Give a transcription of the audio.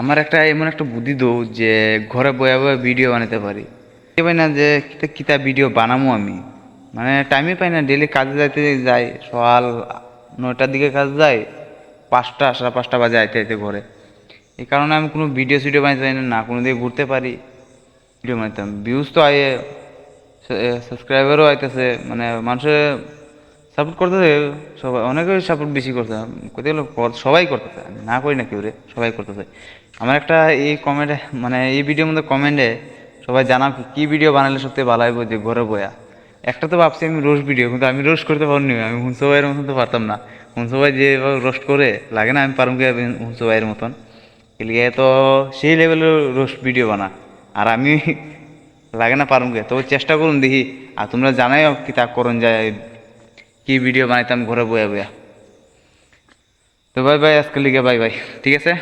আমার একটা এমন একটা বুদ্ধি দৌ যে ঘরে বয়ে বয়ে ভিডিও বানাতে পারি। পাই না যে কিতা কিতা ভিডিও বানামো আমি, মানে টাইমই পাই না। ডেলি কাজে যাইতে যাই, সকাল 9টার দিকে কাজ যাই, 5টা 5:30 বাজে আইতে আইতে ঘরে। এই কারণে আমি কোনো ভিডিও সিডিও বানাতে পারি না, না কোনো দিকে ঘুরতে পারি। ভিডিও বানাতাম, ভিউজ তো আয়ে, সাবস্ক্রাইবারও আইতেছে, মানে মানুষের সাপোর্ট করতেছে। সবাই অনেকেই সাপোর্ট বেশি করছে, কোথায় গেলো সবাই করতেছে, আমি না করি না কেউ রে, সবাই করতেছে। আমার একটা এই কমেন্টে, মানে এই ভিডিওর মধ্যে কমেন্টে সবাই জানাও কি ভিডিও বানালে সত্যি ভালো হইব যে ঘরে বয়া। একটা তো ভাবছি আমি রোস্ট ভিডিও, কিন্তু আমি রোস্ট করতে পারিনি, আমি হুনসো ভাইয়ের মতন তো পারতাম না। হুনসো ভাই যে রোস্ট করে লাগে না, আমি পারুম কি হুনসো ভাইয়ের মতন। এলিয়ে তো সেই লেভেলের রোস্ট ভিডিও বানা, আর আমি লাগে না পারুম গে, তবে চেষ্টা করুন দেখি। আর তোমরা জানাইও কি তা করুন যায়, কি ভিডিও বানাইতাম ঘরে বয়া বয়া। তো বাই বাই, আজকে লিগে বাই বাই, ঠিক আছে।